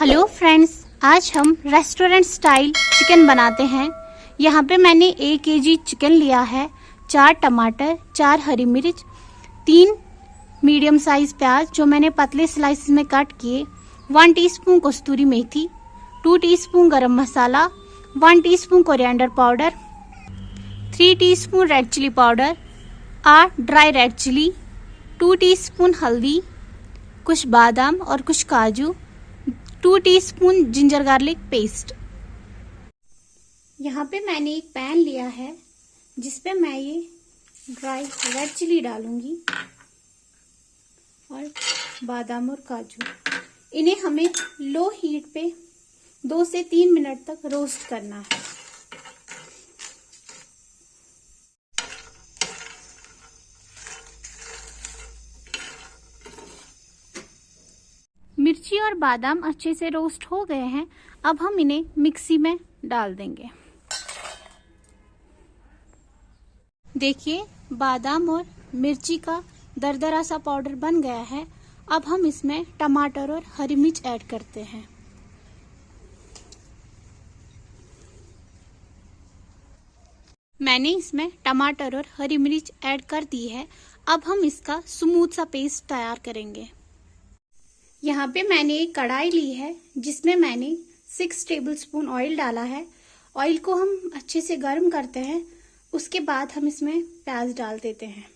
Hello friends, आज हम restaurant style chicken बनाते हैं। यहाँ पे मैंने 1 केजी चिकन लिया है, 4 टमाटर, 4 हरी मिर्च, 3 मीडियम साइज प्याज जो मैंने पतले स्लाइस में कट किए, 1 टीस्पून कस्तूरी मेथी, 2 teaspoon garam masala, 1 teaspoon coriander powder, 3 teaspoon red chili powder, 8 dry red chili, 2 teaspoon हल्दी, कुछ बादाम और कुछ काजू, 2 टीस्पून जिंजर गार्लिक पेस्ट। यहाँ पे मैंने एक पैन लिया है जिसपे मैं ये ड्राई रेड चिली डालूंगी और बादाम और काजू। इन्हें हमें लो हीट पे 2 से 3 मिनट तक रोस्ट करना है। मिर्ची और बादाम अच्छे से रोस्ट हो गए हैं। अब हम इन्हें मिक्सी में डाल देंगे। देखिए, बादाम और मिर्ची का दरदरा सा पाउडर बन गया है। अब हम इसमें टमाटर और हरी मिर्च ऐड करते हैं। मैंने इसमें टमाटर और हरी मिर्च ऐड कर दी है। अब हम इसका स्मूथ सा पेस्ट तैयार करेंगे। यहाँ पे मैंने एक कढ़ाई ली है जिसमें मैंने 6 टेबलस्पून ऑयल डाला है। ऑयल को हम अच्छे से गर्म करते हैं, उसके बाद हम इसमें प्याज डाल देते हैं।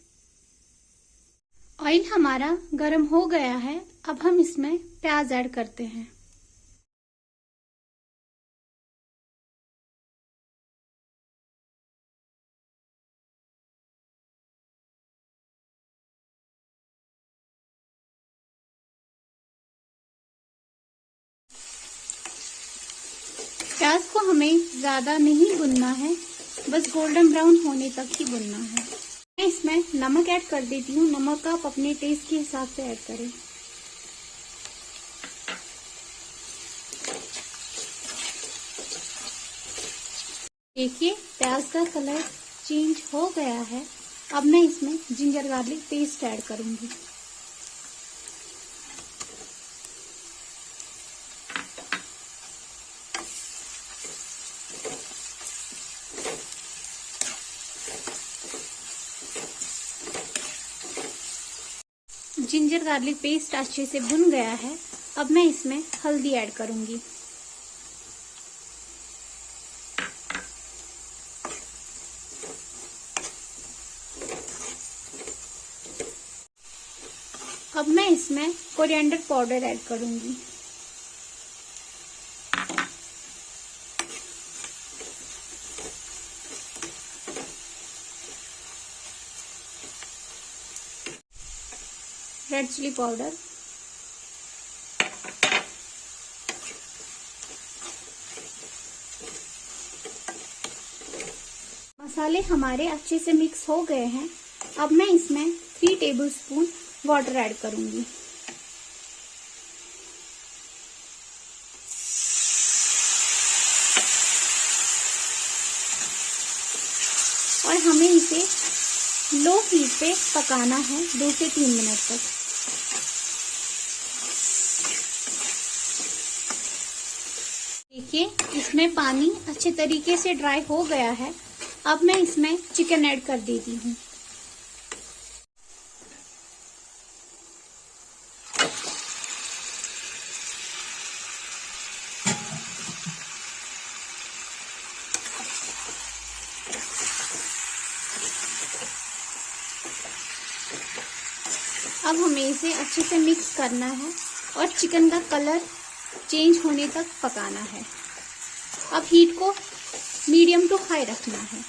ऑयल हमारा गर्म हो गया है। अब हम इसमें प्याज ऐड करते हैं। प्याज को हमें ज्यादा नहीं भुनना है, बस गोल्डन ब्राउन होने तक ही भुनना है। मैं इसमें नमक ऐड कर देती हूँ। नमक आप अपने टेस्ट के हिसाब से ऐड करें। देखिए, प्याज का कलर चेंज हो गया है। अब मैं इसमें जिंजर गार्लिक पेस्ट ऐड करूंगी। जिंजर गार्लिक पेस्ट अच्छे से भुन गया है। अब मैं इसमें हल्दी ऐड करूंगी। अब मैं इसमें कोरिएंडर पाउडर ऐड करूंगी। रेड चिली पाउडर, मसाले हमारे अच्छे से मिक्स हो गए हैं। अब मैं इसमें 3 टेबलस्पून वाटर ऐड करूंगी। और हमें इसे लो हीट पे पकाना है 2 से 3 मिनट तक। देखिए, इसमें पानी अच्छे तरीके से ड्राई हो गया है। अब मैं इसमें चिकन ऐड कर देती हूँ। अब हमें इसे अच्छे से मिक्स करना है और चिकन का कलर चेंज होने तक पकाना है। अब हीट को मीडियम टू हाई रखना है।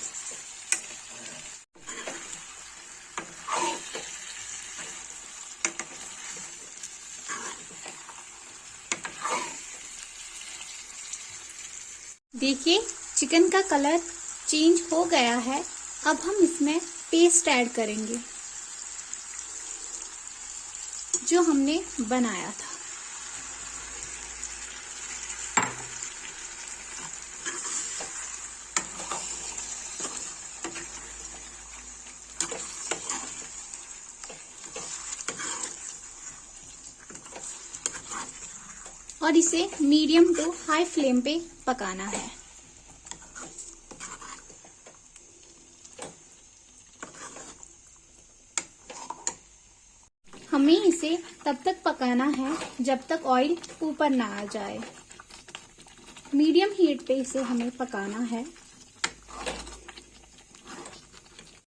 देखिए, चिकन का कलर चेंज हो गया है। अब हम इसमें पेस्ट ऐड करेंगे जो हमने बनाया था। और इसे मीडियम टू हाई फ्लेम पे पकाना है। हमें इसे तब तक पकाना है जब तक ऑयल ऊपर ना आ जाए। मीडियम हीट पे इसे हमें पकाना है।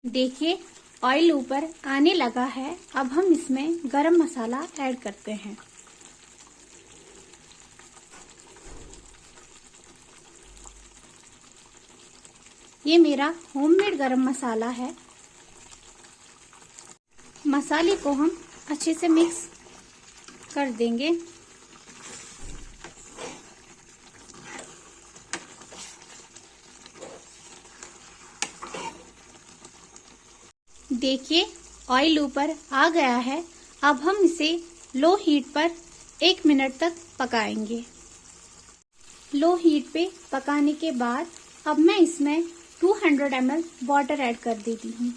देखिए ऑयल ऊपर आने लगा है। अब हम इसमें गरम मसाला ऐड करते हैं। ये मेरा होममेड गरम मसाला है। मसाले को हम अच्छे से मिक्स कर देंगे। देखिए ऑयल ऊपर आ गया है। अब हम इसे लो हीट पर 1 मिनट तक पकाएंगे। लो हीट पे पकाने के बाद अब मैं इसमें 200 ml वाटर ऐड कर देती हूँ।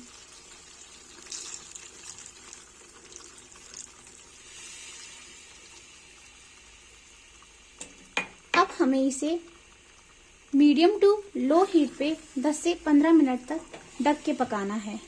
अब हमें इसे मीडियम टू लो हीट पे 10 से 15 मिनट तक ढक के पकाना है।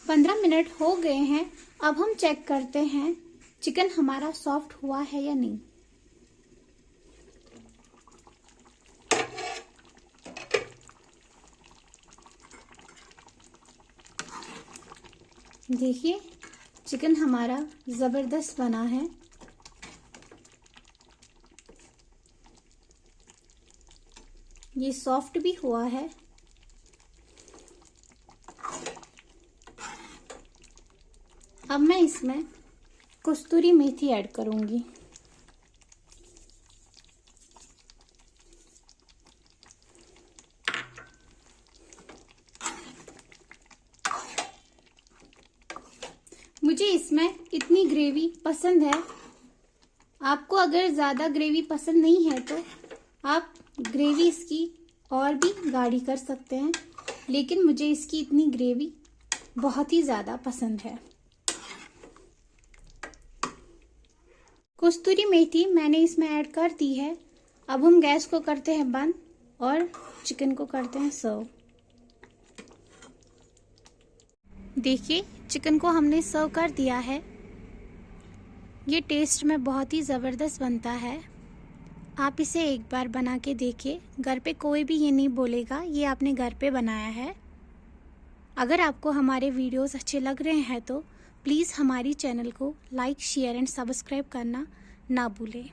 पंद्रह मिनट हो गए हैं। अब हम चेक करते हैं चिकन हमारा सॉफ्ट हुआ है या नहीं। देखिए चिकन हमारा जबरदस्त बना है। ये सॉफ्ट भी हुआ है। अब मैं इसमें कस्तूरी मेथी ऐड करूंगी। मुझे इसमें इतनी ग्रेवी पसंद है। आपको अगर ज़्यादा ग्रेवी पसंद नहीं है तो आप ग्रेवी इसकी और भी गाढ़ी कर सकते हैं, लेकिन मुझे इसकी इतनी ग्रेवी बहुत ही ज़्यादा पसंद है। कस्तूरी मेथी मैंने इसमें ऐड कर दी है। अब हम गैस को करते हैं बंद और चिकन को करते हैं सर्व। देखिए चिकन को हमने सर्व कर दिया है। ये टेस्ट में बहुत ही ज़बरदस्त बनता है। आप इसे एक बार बना के देखिए। घर पे कोई भी ये नहीं बोलेगा ये आपने घर पे बनाया है। अगर आपको हमारे वीडियोस अच्छे लग रहे हैं तो प्लीज़ हमारी चैनल को लाइक, शेयर एंड सब्सक्राइब करना ना भूलें।